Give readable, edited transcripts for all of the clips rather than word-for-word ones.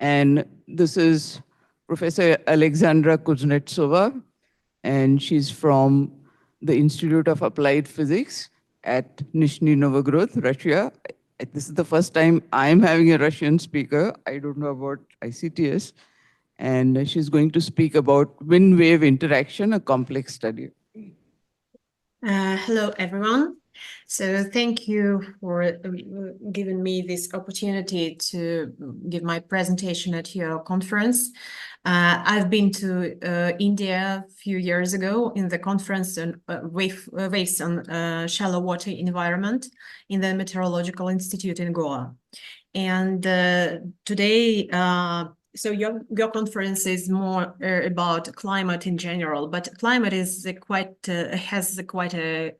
And this is Professor Alexandra Kuznetsova, and she's from the Institute of Applied Physics at Nizhny Novgorod, Russia. This is the first time I'm having a Russian speaker. I don't know about ICTS. And she's going to speak about wind-wave interaction, a complex study. Hello, everyone. So thank you for giving me this opportunity to give my presentation at your conference. I've been to India a few years ago in the conference on waves on shallow water environment in the Meteorological Institute in Goa. And today, so your conference is more about climate in general, but climate is has quite a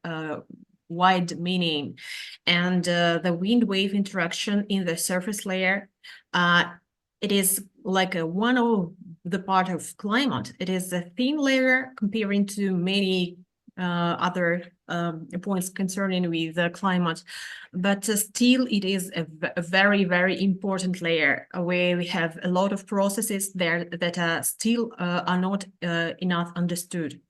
wide meaning, and the wind-wave interaction in the surface layer, it is like one of the part of climate. It is a thin layer comparing to many other points concerning with the climate, but still it is a very, very important layer where we have a lot of processes there that are still are not enough understood.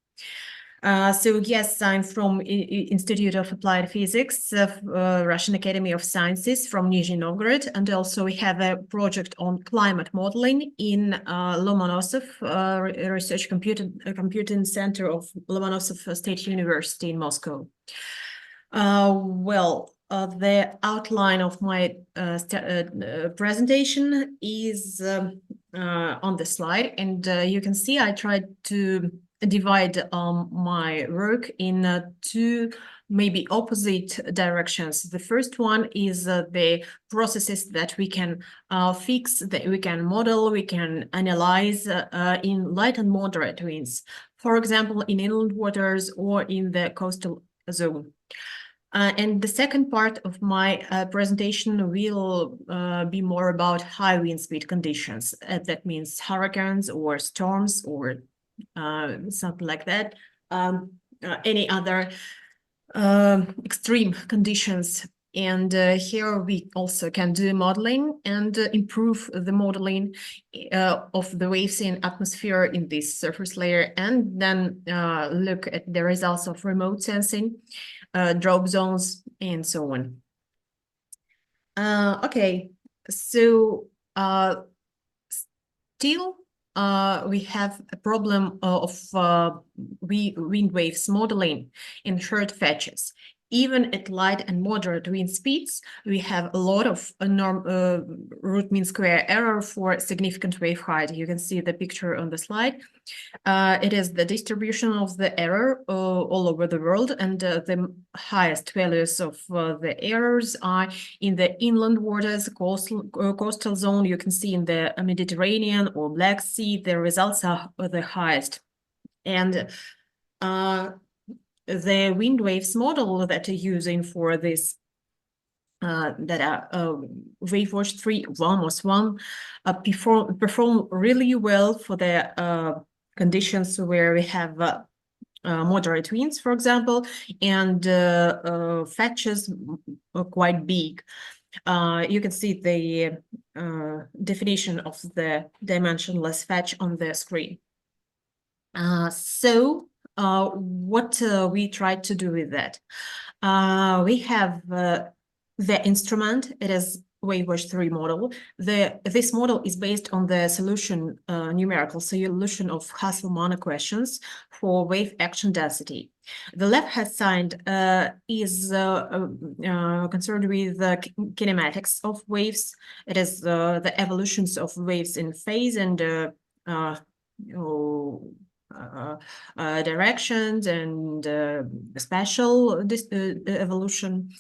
So yes, I'm from Institute of Applied Physics of Russian Academy of Sciences from Nizhny Novgorod, and also we have a project on climate modeling in Lomonosov Research Computing Center of Lomonosov State University in Moscow. The outline of my presentation is on the slide, and you can see I tried to divide my work in two maybe opposite directions. The first one is the processes that we can fix, that we can model, we can analyze in light and moderate winds, for example, in inland waters or in the coastal zone. And the second part of my presentation will be more about high wind speed conditions. That means hurricanes or storms or something like that, any other extreme conditions. And here we also can do modeling and improve the modeling of the waves in atmosphere in this surface layer, and then look at the results of remote sensing, drop zones, and so on. Okay, so still we have a problem of wind waves modeling in short fetches. Even at light and moderate wind speeds, we have a lot of root mean square error for significant wave height. You can see the picture on the slide. It is the distribution of the error all over the world, and the highest values of the errors are in the inland waters, coastal zone. You can see in the Mediterranean or Black Sea, the results are the highest. And the wind waves model that are using for this that are WaveWatch 3 Ramos-1 perform really well for the conditions where we have moderate winds, for example, and fetches are quite big. You can see the definition of the dimensionless fetch on the screen. What we tried to do with that? We have the instrument. It is WaveWatch 3 model. This model is based on the solution, numerical solution of Hasselmann equations for wave action density. The left-hand side is concerned with the kinematics of waves. It is the evolutions of waves in phase and directions and spatial evolution.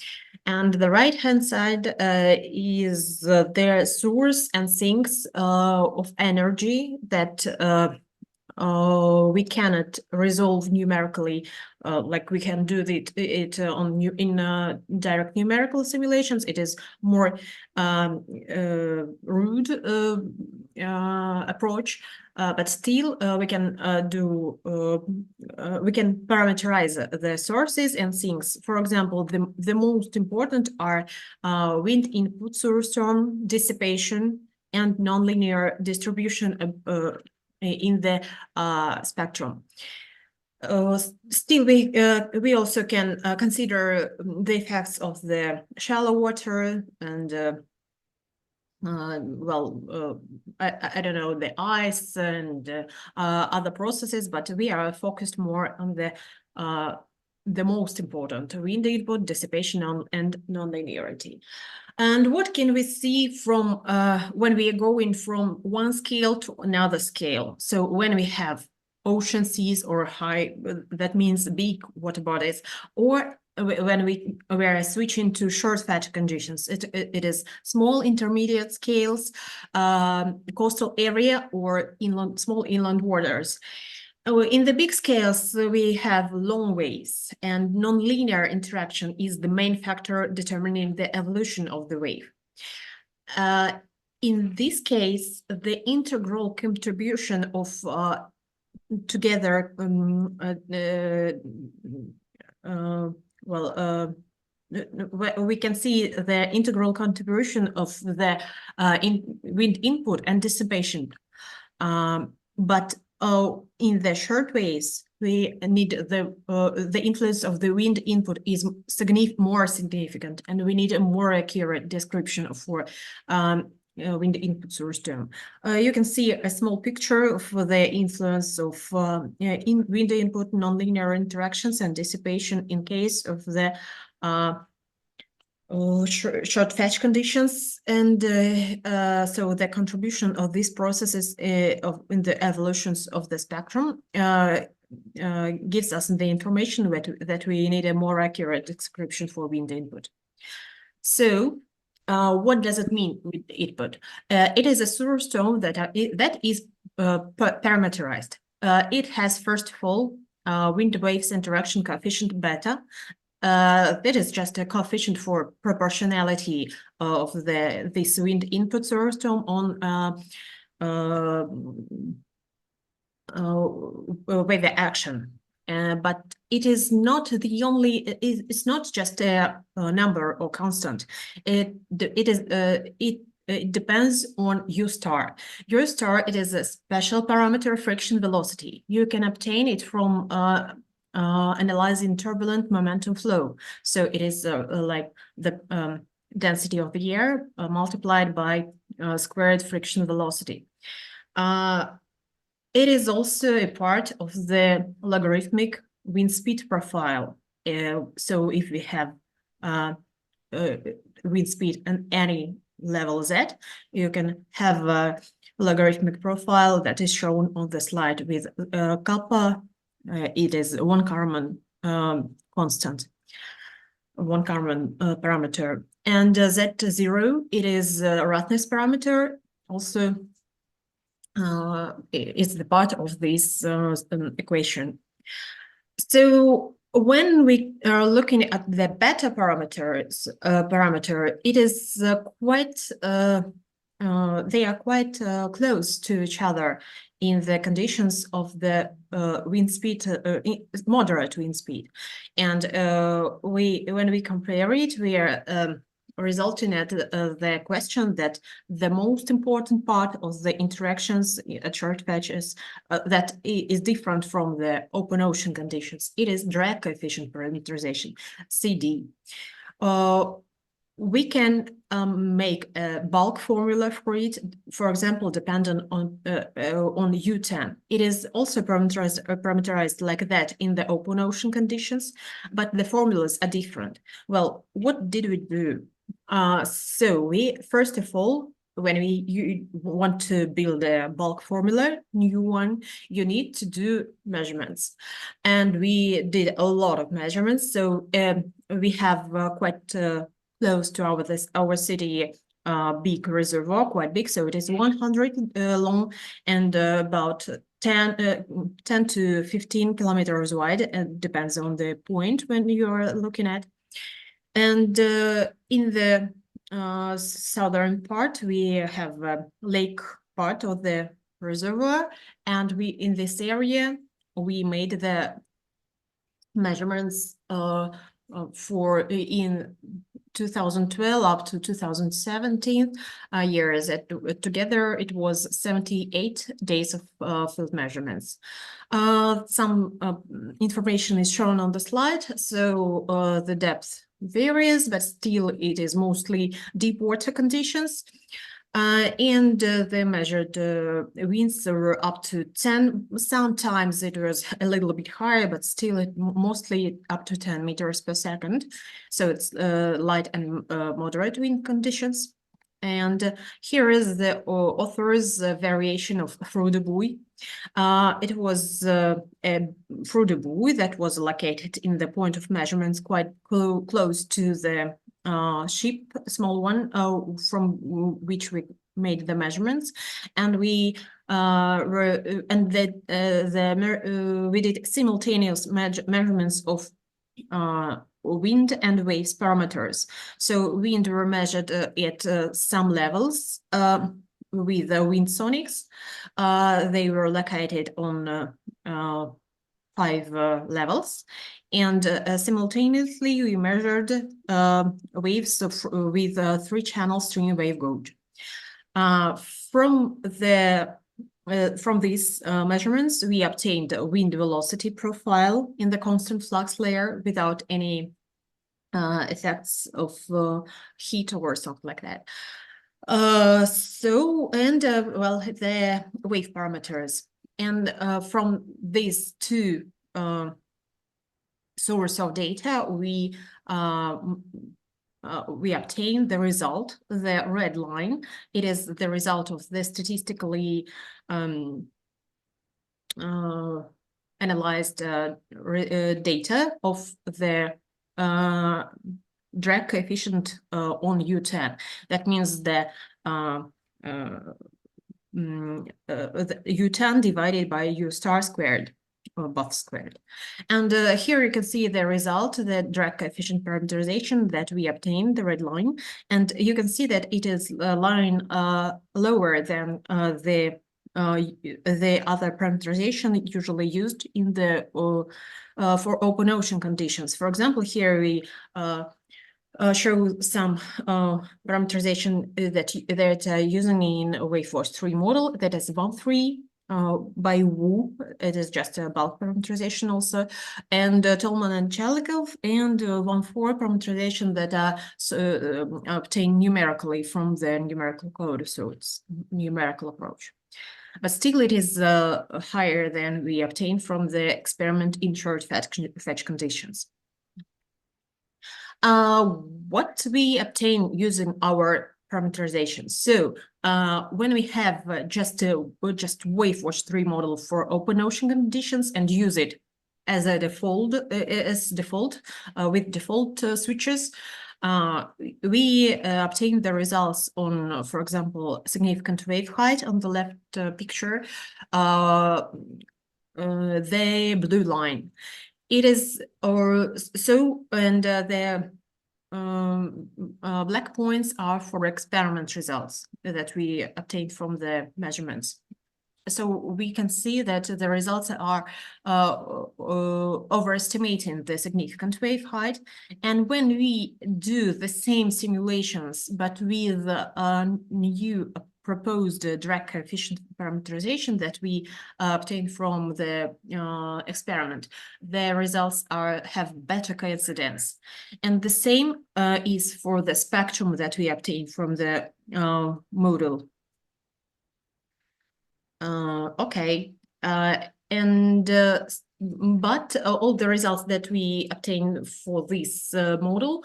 And the right-hand side is their source and sinks of energy that we cannot resolve numerically, like we can do it in direct numerical simulations. It is more rude approach, but still we can we can parameterize the sources and sinks. For example, the most important are wind input source storm dissipation, and nonlinear distribution in the spectrum. Still, we also can consider the effects of the shallow water and I don't know, the ice and other processes, but we are focused more on the most important: wind input, dissipation, and nonlinearity. And what can we see from when we are going from one scale to another scale? So when we have ocean, seas, or high, that means big water bodies, or when we are switching to short fetch conditions, it is small intermediate scales, coastal area, or small inland waters. In the big scales, we have long waves, and nonlinear interaction is the main factor determining the evolution of the wave. In this case, the integral contribution of together we can see the integral contribution of the wind input and dissipation. But in the short waves, we need the influence of the wind input is more significant, and we need a more accurate description for wind input source term. You can see a small picture of the influence of wind input, nonlinear interactions, and dissipation in case of the short fetch conditions, and so the contribution of these processes in the evolutions of the spectrum gives us the information that we need a more accurate description for wind input. So what does it mean with input? It is a source term that is parameterized. It has, first of all, wind waves interaction coefficient beta. That is just a coefficient for proportionality of this wind input source term on wave action. But it is not the only. It's not just a number or constant. It depends on U star. U star, it is a special parameter, friction velocity. You can obtain it from analyzing turbulent momentum flow. So it is like the density of the air multiplied by squared friction velocity. It is also a part of the logarithmic wind speed profile. So if we have wind speed at any level z, you can have a logarithmic profile that is shown on the slide with kappa. It is one Kármán constant, one Kármán parameter, and Z0, it is a roughness parameter. Also, it's the part of this equation. So when we are looking at the beta parameter, it is quite. They are quite close to each other in the conditions of the wind speed, moderate wind speed, and when we compare it, we are resulting at the question that the most important part of the interactions at short fetches that is different from the open ocean conditions. It is drag coefficient parameterization, CD. We can make a bulk formula for it, for example, dependent on U10. It is also parameterized like that in the open ocean conditions, but the formulas are different. Well, what did we do? So we, first of all, when you want to build a bulk formula, new one, you need to do measurements. And we did a lot of measurements. So we have quite close to our city big reservoir, quite big. So it is 100 long and about 10 to 15 kilometers wide. It depends on the point when you are looking at. And in the southern part, we have a lake part of the reservoir. And in this area, we made the measurements for in 2012 up to 2017 years. Together, it was 78 days of field measurements. Some information is shown on the slide. So the depth varies, but still it is mostly deep water conditions. And they measured winds were up to 10. Sometimes it was a little bit higher, but still mostly up to 10 meters per second. So it's light and moderate wind conditions. And here is the author's variation of through the buoy. It was a through the buoy that was located in the point of measurements quite close to the ship, small one, from which we made the measurements, and we we did simultaneous measurements of wind and waves parameters. So wind were measured at some levels with the wind sonics. They were located on 5 levels, and simultaneously we measured waves with 3-channel stream wave gauge. From these measurements, we obtained a wind velocity profile in the constant flux layer without any effects of heat or something like that. Well, the wave parameters. And from these two source of data, we obtain the result, the red line. It is the result of the statistically analyzed data of the drag coefficient on U10. That means the U10 divided by U star squared, or both squared. And here you can see the result, the drag coefficient parameterization that we obtained, the red line. And you can see that it is a line lower than the other parameterization usually used in the for open ocean conditions. For example, here we show some parameterization that using in Waveforce 3 model, that is 1.3 by Wu. It is just a bulk parameterization also, and Tolman and Chalikov, and 1.4 parameterization that are obtained numerically from the numerical code. So it's numerical approach. But still it is higher than we obtained from the experiment in short fetch conditions. What we obtain using our parameterization. So when we have just Waveforce 3 model for open ocean conditions and use it as a default, with default switches, we obtain the results on, for example, significant wave height on the left picture, the blue line. It is the black points are for experiment results that we obtained from the measurements. So we can see that the results are overestimating the significant wave height. And when we do the same simulations, but with a new proposed drag coefficient parameterization that we obtained from the experiment, the results have better coincidence. And the same is for the spectrum that we obtained from the model. But all the results that we obtain for this model,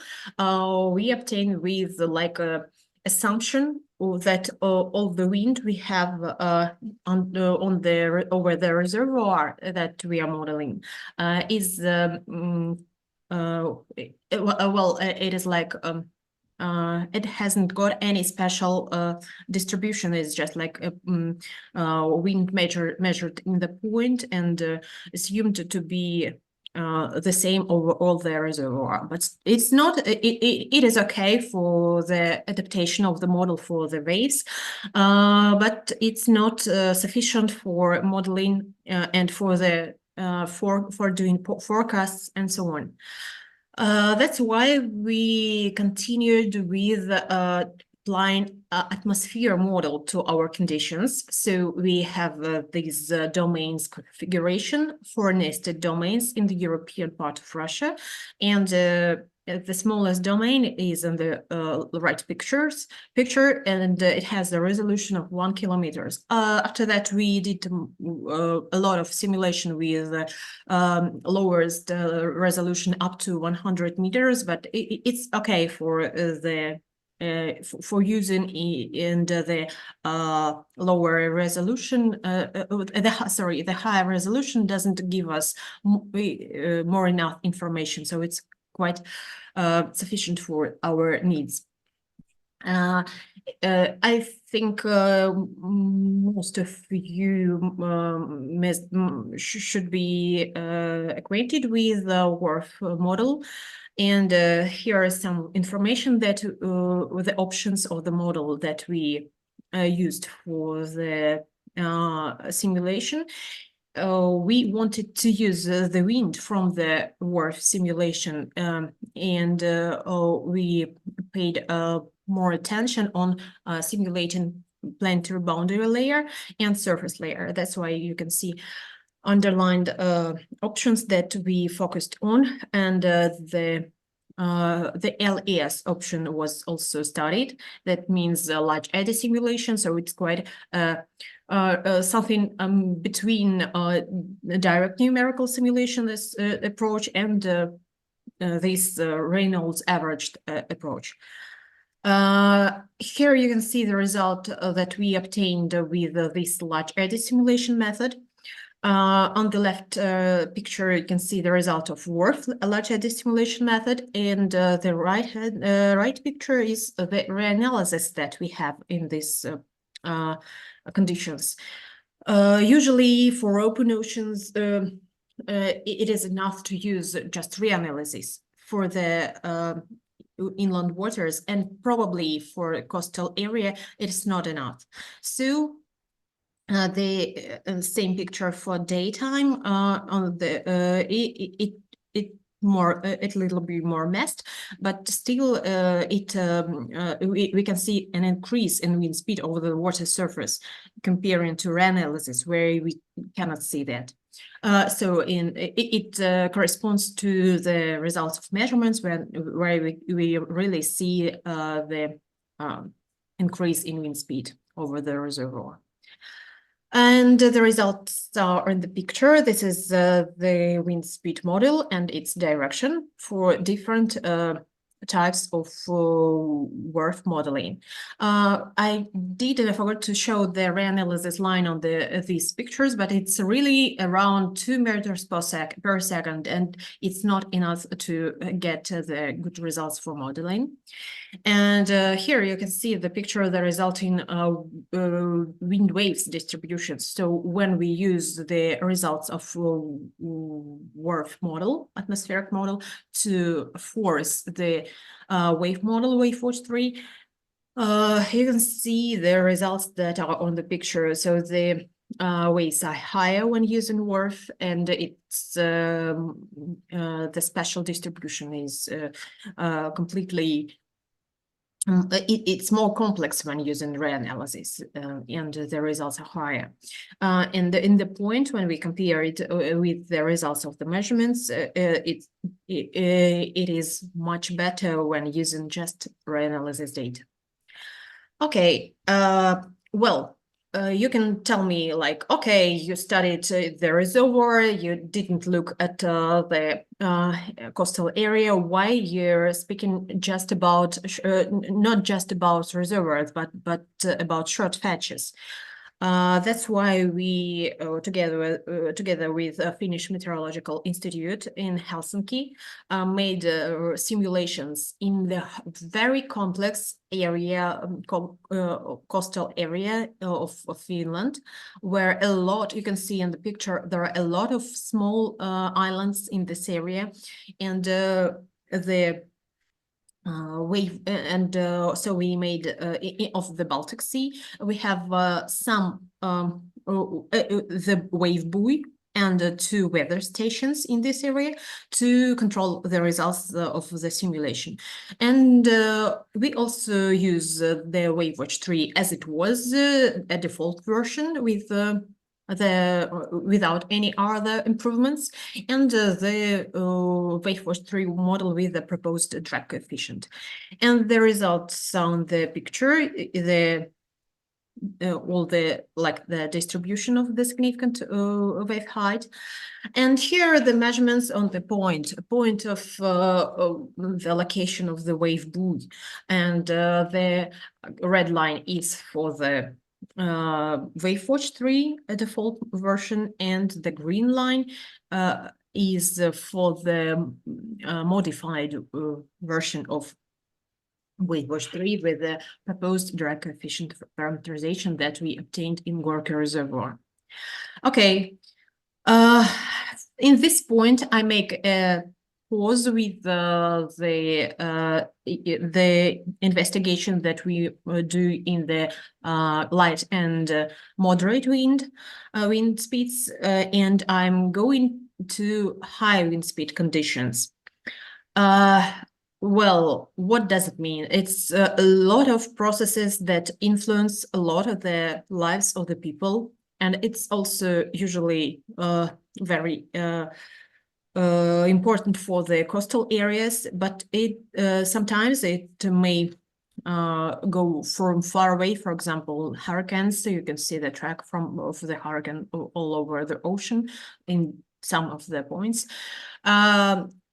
we obtain with like a assumption that all the wind we have over the reservoir that we are modeling is it is like it hasn't got any special distribution. It's just like a wind measured in the point and assumed to be the same over all the reservoir. But it's not, it is okay for the adaptation of the model for the waves, but it's not sufficient for modeling and for the for doing forecasts and so on. That's why we continued with applying atmosphere model to our conditions. So we have these domains configuration for nested domains in the European part of Russia, and the smallest domain is in the right picture, and it has a resolution of 1 kilometer. After that, we did a lot of simulation with lowers the resolution up to 100 meters, but it's okay for for using in the lower resolution. The higher resolution doesn't give us more enough information, so it's quite sufficient for our needs. I think most of you should be acquainted with the WRF model. And here is some information that with the options of the model that we used for the simulation. We wanted to use the wind from the WRF simulation, and we paid more attention on simulating planetary boundary layer and surface layer. That's why you can see underlined options that we focused on, and the LES option was also studied. That means large eddy simulation, so it's quite something between direct numerical simulation approach and this Reynolds averaged approach. Here you can see the result that we obtained with this large eddy simulation method. On the left picture, you can see the result of WRF, a large eddy simulation method, and the right picture is the reanalysis that we have in these conditions. Usually for open oceans, it is enough to use just reanalysis. For the inland waters and probably for a coastal area, it is not enough. So the same picture for daytime on the it little bit more messed, but still we can see an increase in wind speed over the water surface comparing to reanalysis where we cannot see that. So it corresponds to the results of measurements where we really see the increase in wind speed over the reservoir. And the results are in the picture. This is the wind speed model and its direction for different types of WRF modeling. I forgot to show the reanalysis line on these pictures, but it's really around 2 meters per second, and it's not enough to get the good results for modeling. And here you can see the picture, the resulting wind waves distributions. So when we use the results of WRF model, atmospheric model, to force the wave model, wave force 3, you can see the results that are on the picture. So the waves are higher when using WRF, and it's the spatial distribution is completely it's more complex when using reanalysis, and the results are higher. And in the point when we compare it with the results of the measurements, it is much better when using just reanalysis data. Okay, well, you can tell me like, okay, you studied the reservoir, you didn't look at the coastal area. Why you're speaking just about, not just about reservoirs, but about short fetches? That's why we, together with Finnish Meteorological Institute in Helsinki, made simulations in the very complex area, coastal area of Finland, where a lot, you can see in the picture, there are a lot of small islands in this area, and the wave, and so we made of the Baltic Sea. We have some the wave buoy and 2 weather stations in this area to control the results of the simulation. And we also use the WaveWatch 3 as it was a default version with without any other improvements, and the WaveWatch 3 model with the proposed drag coefficient. And the results on the picture, all the distribution of the significant wave height. And here are the measurements on the point of the location of the wave buoy. And the red line is for the WaveWatch 3 default version, and the green line is for the modified version of WaveWatch 3 with the proposed drag coefficient parameterization that we obtained in Gorky Reservoir. Okay, in this point, I make a pause with the investigation that we do in the light and moderate wind speeds, and I'm going to high wind speed conditions. Well, what does it mean? It's a lot of processes that influence a lot of the lives of the people, and it's also usually very important for the coastal areas, but it sometimes it may go from far away. For example, hurricanes. So you can see the track of the hurricane all over the ocean in some of the points.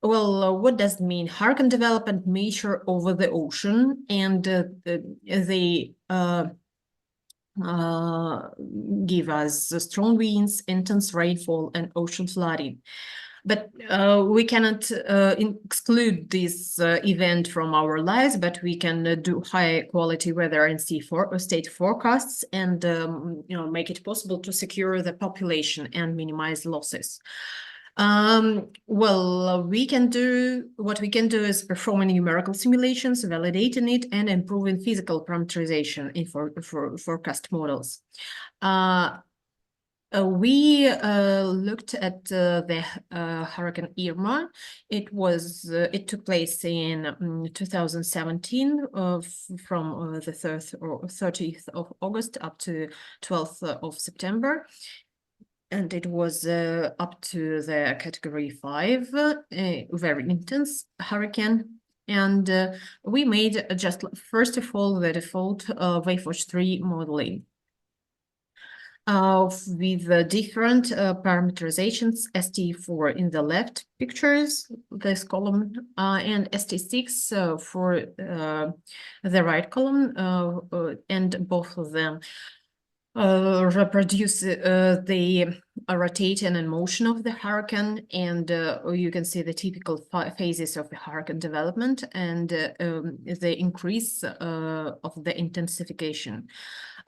Well, what does it mean? Hurricane development measure over the ocean, and they give us strong winds, intense rainfall, and ocean flooding. But we cannot exclude this event from our lives, but we can do high quality weather and state forecasts, and make it possible to secure the population and minimize losses. Well, what we can do is performing numerical simulations, validating it, and improving physical parameterization in forecast models. We looked at the Hurricane Irma. It took place in 2017 from the 3rd or 30th of August up to 12th of September. And it was up to the category 5, very intense hurricane. And we made just first of all the default WaveWatch 3 modeling with different parameterizations, ST4 in the left pictures, this column, and ST6 for the right column, and both of them reproduce the rotation and motion of the hurricane, and you can see the typical phases of the hurricane development and the increase of the intensification.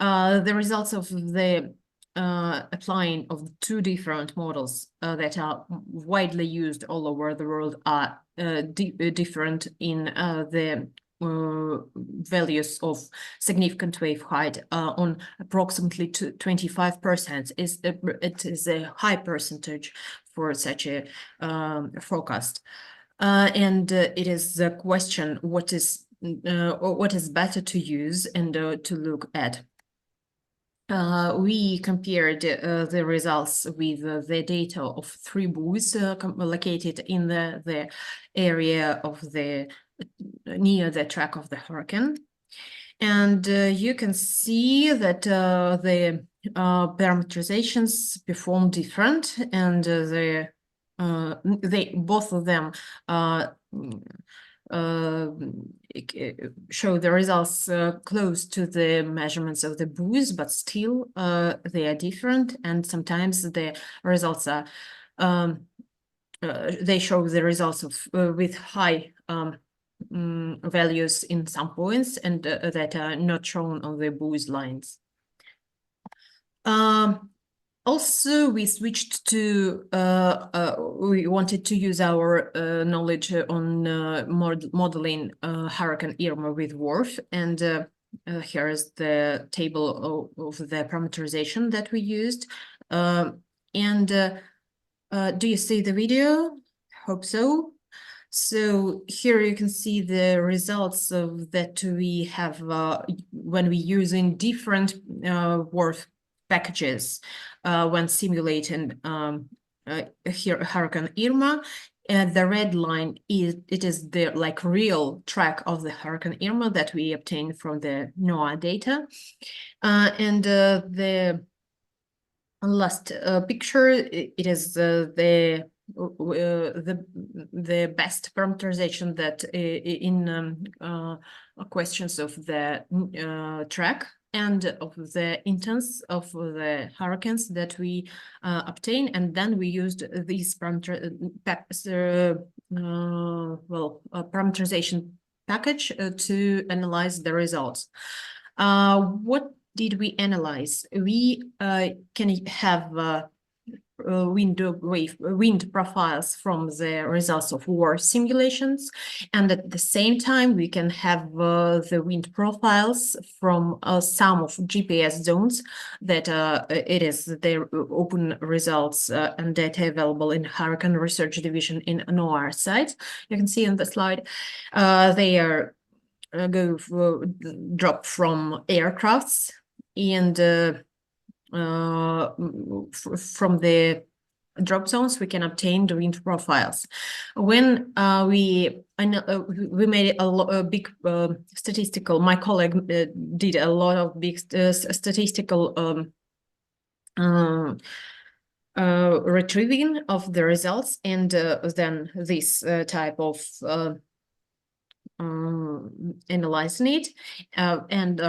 The results of the applying of 2 different models that are widely used all over the world are different in the values of significant wave height on approximately 25%. It is a high percentage for such a forecast, and it is the question what is better to use and to look at. We compared the results with the data of 3 buoys located in the area of the near the track of the hurricane, and you can see that the parameterizations perform different, and both of them show the results close to the measurements of the buoys, but still they are different, and sometimes the results are they show the results of with high values in some points, and that are not shown on the buoys lines. Also, we switched to, we wanted to use our knowledge on modeling Hurricane Irma with WRF, and here is the table of the parameterization that we used. And Do you see the video? Hope so. So here you can see the results of that we have when we using different WRF packages when simulating here Hurricane Irma. And the red line is the like real track of the Hurricane Irma that we obtained from the NOAA data. And the last picture, it is the best parameterization that in questions of the track and of the intense of the hurricanes that we obtain, and then we used these parameterization package to analyze the results. What did we analyze? We can have wind profiles from the results of war simulations, and at the same time we can have the wind profiles from some of GPS zones that it is their open results and data available in Hurricane Research Division in NOAA site. You can see on the slide they are drop from aircrafts, and from the drop zones we can obtain the wind profiles. When we made a big statistical, my colleague did a lot of big statistical retrieving of the results, and then this type of analyzing it, and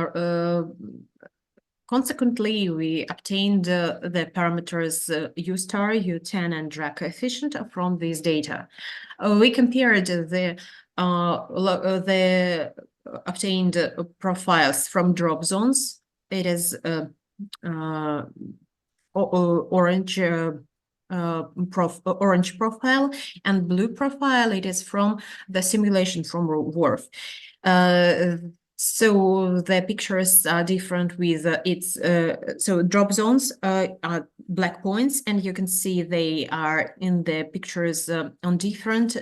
consequently, we obtained the parameters U star, U10, and drag coefficient from this data. We compared the obtained profiles from drop zones. It is orange orange profile, and blue profile, it is from the simulation from WRF. So the pictures are different with so drop zones are black points, and you can see they are in the pictures on different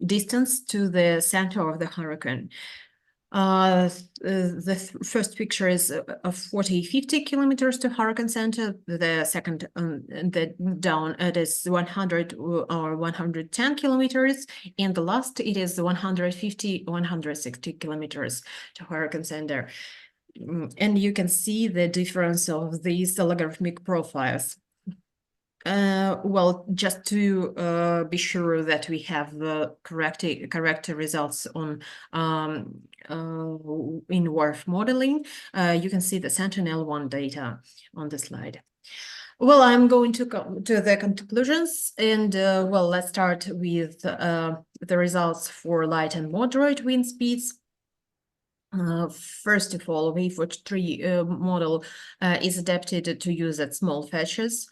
distance to the center of the hurricane. The first picture is 40-50 kilometers to hurricane center. The second, the down, it is 100 or 110 kilometers, and the last it is 150-160 kilometers to hurricane center. And you can see the difference of these logarithmic profiles. Well, just to be sure that we have correct results on in WRF modeling, you can see the Sentinel-1 data on the slide. Well, I'm going to come to the conclusions, and well, let's start with the results for light and moderate wind speeds. First of all, WaveWatch 3 model is adapted to use at small fetches.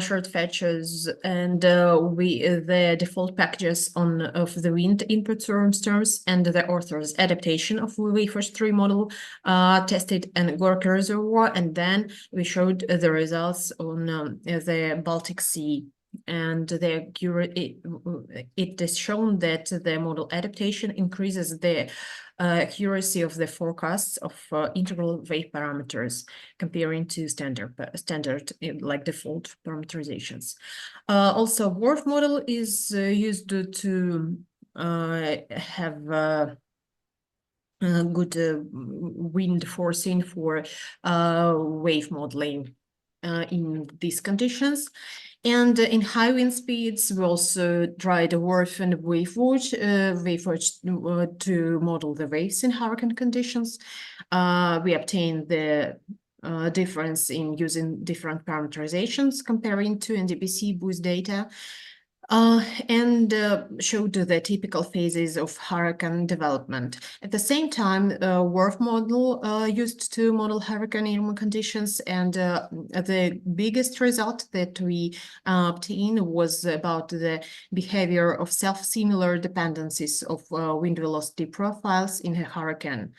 Short fetches, and the default packages of the wind input terms and the author's adaptation of WaveWatch 3 model tested an Gorky reservoir, and then we showed the results on the Baltic Sea. And it is shown that the model adaptation increases the accuracy of the forecasts of integral wave parameters comparing to standard like default parameterizations. Also, WRF model is used to have good wind forcing for wave modeling in these conditions. And in high wind speeds, we also tried WRF and WaveWatch to model the waves in hurricane conditions. We obtained the difference in using different parameterizations comparing to NDPC boost data. And showed the typical phases of hurricane development. At the same time, WRF model used to model hurricane Irma conditions, and the biggest result that we obtained was about the behavior of self-similar dependencies of wind velocity profiles in a hurricane.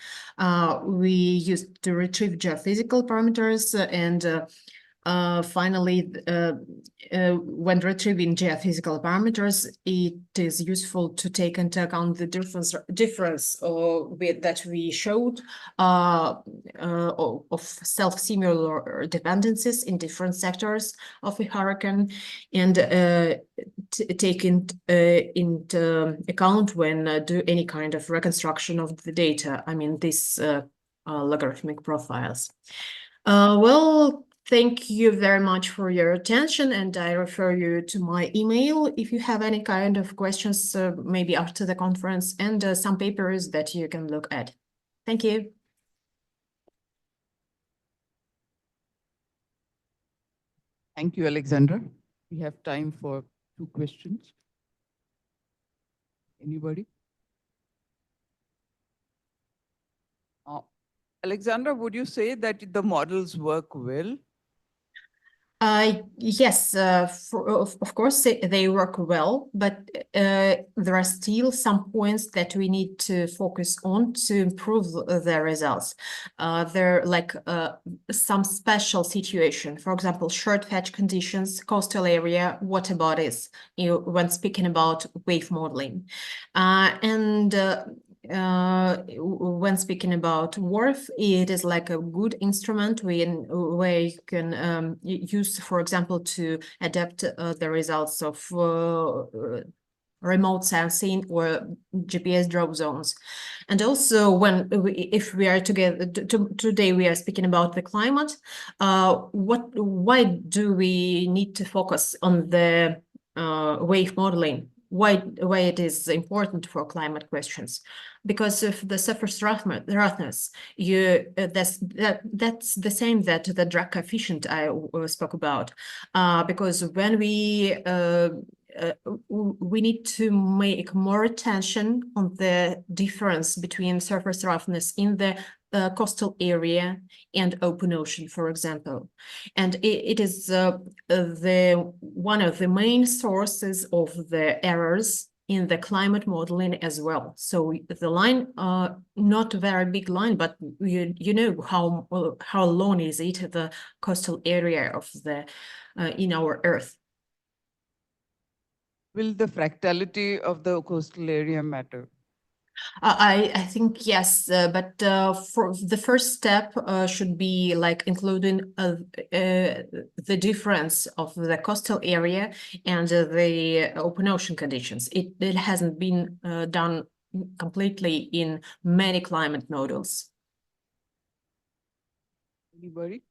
We used to retrieve geophysical parameters and Finally, when retrieving geophysical parameters, it is useful to take into account the difference that we showed of self-similar dependencies in different sectors of a hurricane, and take into account when do any kind of reconstruction of the data. I mean, these logarithmic profiles. Well, thank you very much for your attention, and I refer you to my email if you have any kind of questions, maybe after the conference, and some papers that you can look at. Thank you. Thank you, Alexandra. We have time for 2 questions. Anybody? Alexandra, would you say that the models work well? Yes, of course they work well, but there are still some points that we need to focus on to improve the results. There are like some special situation, for example, short fetch conditions, coastal area, water bodies, when speaking about wave modeling. When speaking about WRF, it is like a good instrument where you can use, for example, to adapt the results of remote sensing or GPS drop zones. And also if we are together today, we are speaking about the climate. Why do we need to focus on the wave modeling? Why it is important for climate questions? Because of the surface roughness, that's the same that the drag coefficient I spoke about. Because when we need to make more attention on the difference between surface roughness in the coastal area and open ocean, for example. And it is one of the main sources of the errors in the climate modeling as well. So the line, not a very big line, but you know how long is it, the coastal area of the in our Earth. Will the fractality of the coastal area matter? I think yes, but for the first step should be like including the difference of the coastal area and the open ocean conditions. It hasn't been done completely in many climate models. Anybody?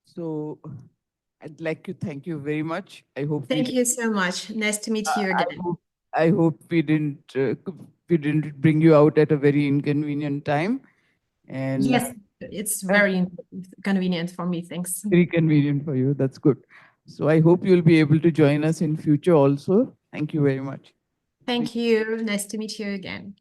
So I'd like to thank you very much. I hope. Thank you so much. Nice to meet you again. I hope we didn't bring you out at a very inconvenient time. And yes, it's very convenient for me. Thanks. Very convenient for you. That's good. So I hope you'll be able to join us in future also. Thank you very much. Thank you. Nice to meet you again.